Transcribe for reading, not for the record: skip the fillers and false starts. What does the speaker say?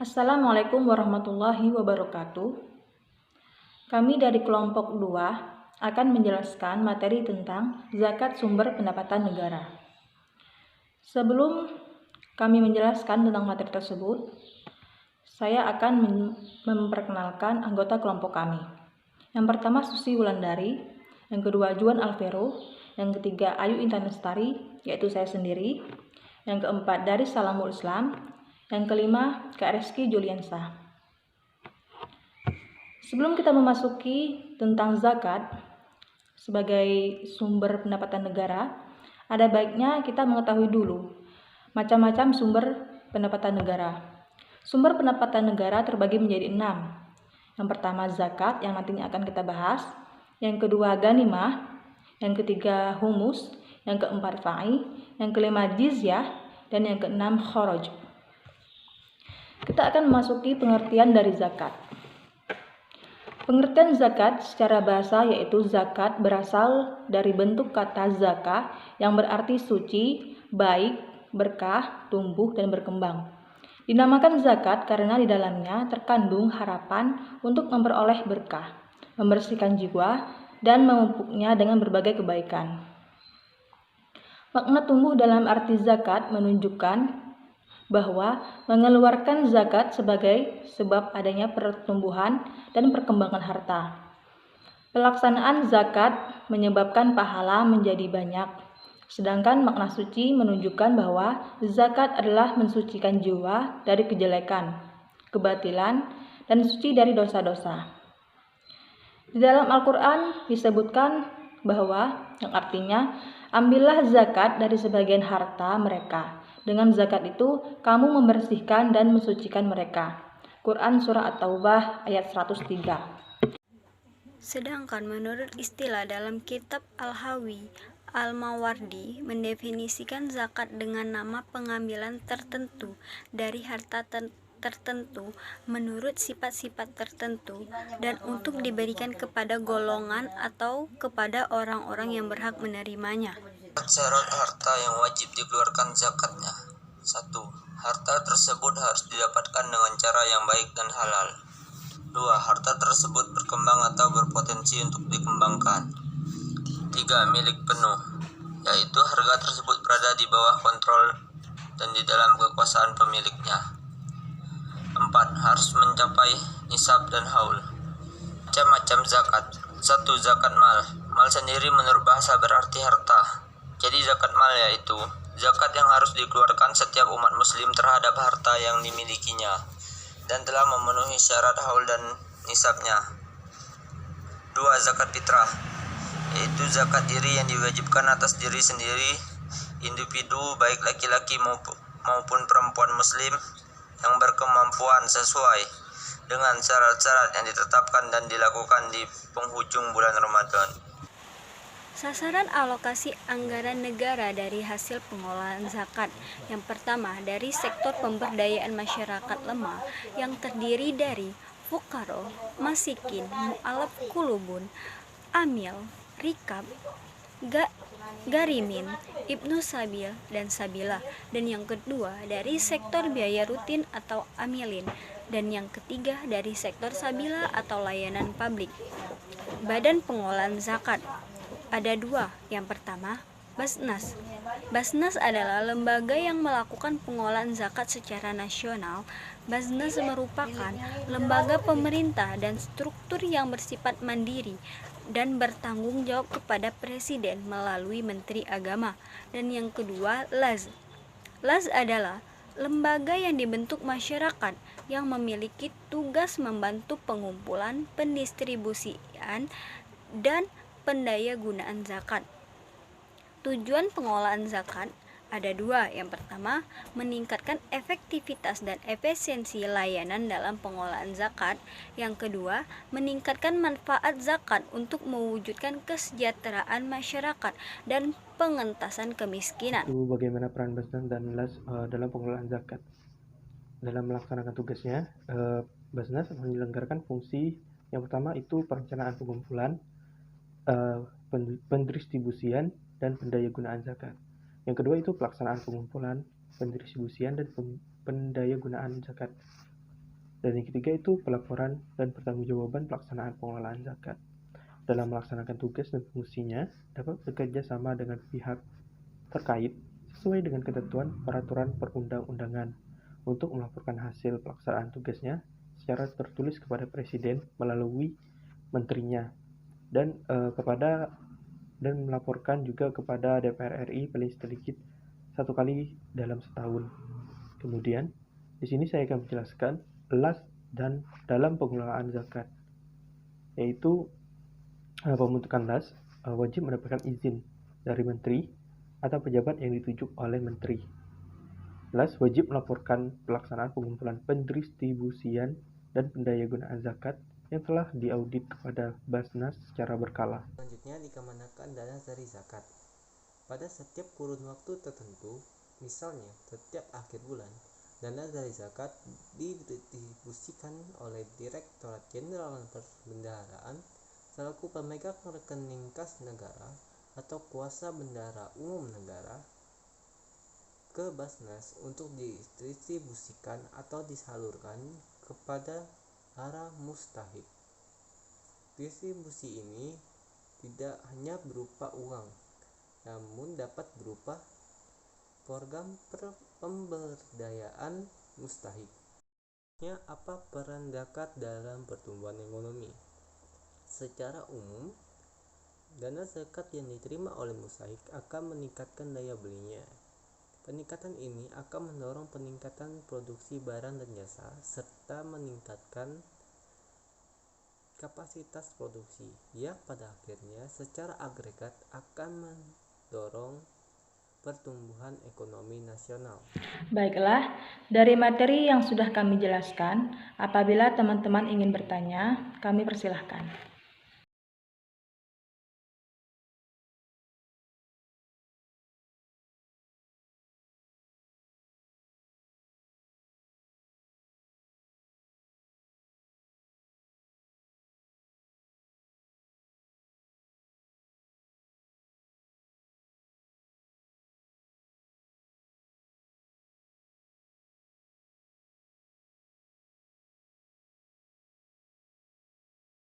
Assalamualaikum warahmatullahi wabarakatuh. Kami dari kelompok 2 akan menjelaskan materi tentang zakat sumber pendapatan negara. Sebelum kami menjelaskan tentang materi tersebut, saya akan memperkenalkan anggota kelompok kami. Yang pertama Susi Wulandari, yang kedua Juan Alvero, yang ketiga Ayu Intan Lestari, yaitu saya sendiri, yang keempat dari Salamul Islam, yang kelima Kak Reski Juliansa. Sebelum kita memasuki tentang zakat sebagai sumber pendapatan negara, ada baiknya kita mengetahui dulu macam-macam sumber pendapatan negara. Sumber pendapatan negara terbagi menjadi 6. Yang pertama zakat, yang nantinya akan kita bahas. Yang kedua ghanimah, yang ketiga humus, yang keempat fa'i, yang kelima jizyah, dan yang keenam kharaj. Kita akan memasuki pengertian dari zakat. Pengertian zakat secara bahasa yaitu zakat berasal dari bentuk kata zakah yang berarti suci, baik, berkah, tumbuh, dan berkembang. Dinamakan zakat karena di dalamnya terkandung harapan untuk memperoleh berkah, membersihkan jiwa, dan memupuknya dengan berbagai kebaikan. Makna tumbuh dalam arti zakat menunjukkan bahwa mengeluarkan zakat sebagai sebab adanya pertumbuhan dan perkembangan harta. Pelaksanaan zakat menyebabkan pahala menjadi banyak, sedangkan makna suci menunjukkan bahwa zakat adalah mensucikan jiwa dari kejelekan, kebatilan, dan suci dari dosa-dosa. Di dalam Al-Quran disebutkan bahwa yang artinya ambillah zakat dari sebagian harta mereka. Dengan zakat itu kamu membersihkan dan mensucikan mereka. Quran Surah At-Taubah ayat 103. Sedangkan menurut istilah dalam kitab Al-Hawi, Al-Mawardi mendefinisikan zakat dengan nama pengambilan tertentu dari harta tertentu menurut sifat-sifat tertentu dan untuk diberikan kepada golongan atau kepada orang-orang yang berhak menerimanya. Syarat harta yang wajib dikeluarkan zakatnya. 1. Harta tersebut harus didapatkan dengan cara yang baik dan halal. 2. Harta tersebut berkembang atau berpotensi untuk dikembangkan. 3. Milik penuh, yaitu harga tersebut berada di bawah kontrol dan di dalam kekuasaan pemiliknya. 4. Harus mencapai nisab dan haul. Macam-macam zakat. 1. Zakat mal. Mal sendiri menurut bahasa berarti harta. Jadi zakat mal yaitu zakat yang harus dikeluarkan setiap umat muslim terhadap harta yang dimilikinya dan telah memenuhi syarat haul dan nisabnya. 2. Zakat fitrah, yaitu zakat diri yang diwajibkan atas diri sendiri, individu baik laki-laki maupun perempuan muslim yang berkemampuan sesuai dengan syarat-syarat yang ditetapkan dan dilakukan di penghujung bulan Ramadan. Sasaran alokasi anggaran negara dari hasil pengolahan zakat. Yang pertama, dari sektor pemberdayaan masyarakat lemah yang terdiri dari fukaro, masikin, mu'alaf kulubun, amil, rikab, garimin, ibnu sabil, dan sabila. Dan yang kedua, dari sektor biaya rutin atau amilin. Dan yang ketiga, dari sektor sabila atau layanan publik. Badan pengolahan zakat ada 2. Yang pertama, Basnas. Basnas adalah lembaga yang melakukan pengolahan zakat secara nasional. Basnas merupakan lembaga pemerintah dan struktur yang bersifat mandiri dan bertanggung jawab kepada Presiden melalui Menteri Agama. Dan yang kedua, LAZ. LAZ adalah lembaga yang dibentuk masyarakat yang memiliki tugas membantu pengumpulan, pendistribusian, dan pendaya gunaan zakat. Tujuan pengolahan zakat ada 2. Yang pertama, meningkatkan efektivitas dan efisiensi layanan dalam pengolahan zakat. Yang kedua, meningkatkan manfaat zakat untuk mewujudkan kesejahteraan masyarakat dan pengentasan kemiskinan. Bagaimana peran Basnas dan LAS dalam pengelolaan zakat? Dalam melaksanakan tugasnya, Basnas menyelenggarakan fungsi yang pertama itu perencanaan pengumpulan, pendistribusian, dan pendayagunaan zakat. Yang kedua itu pelaksanaan pengumpulan, pendistribusian, dan pendayagunaan zakat. Dan yang ketiga itu pelaporan dan pertanggungjawaban pelaksanaan pengelolaan zakat. Dalam melaksanakan tugas dan fungsinya, dapat bekerja sama dengan pihak terkait sesuai dengan ketentuan peraturan perundang-undangan untuk melaporkan hasil pelaksanaan tugasnya secara tertulis kepada Presiden melalui menterinya dan melaporkan juga kepada DPR RI paling sedikit 1 kali dalam setahun. Kemudian, di sini saya akan menjelaskan las dan dalam pengelolaan zakat, yaitu pembentukan las wajib mendapatkan izin dari menteri atau pejabat yang ditunjuk oleh menteri. Las wajib melaporkan pelaksanaan pengumpulan pendistribusian dan pendayagunaan zakat yang telah diaudit kepada Basnas secara berkala. Selanjutnya, dikemanakan dana dari zakat. Pada setiap kurun waktu tertentu, misalnya setiap akhir bulan, dana dari zakat didistribusikan oleh Direktorat Jenderal Perbendaharaan selaku pemegang rekening kas negara atau kuasa bendahara umum negara ke Basnas untuk didistribusikan atau disalurkan kepada para mustahik. Distribusi ini tidak hanya berupa uang, namun dapat berupa program pemberdayaan mustahik. Apa peran zakat dalam pertumbuhan ekonomi? Secara umum, dana zakat yang diterima oleh mustahik akan meningkatkan daya belinya. Peningkatan ini akan mendorong peningkatan produksi barang dan jasa serta meningkatkan kapasitas produksi yang pada akhirnya secara agregat akan mendorong pertumbuhan ekonomi nasional. Baiklah, dari materi yang sudah kami jelaskan, apabila teman-teman ingin bertanya, kami persilahkan.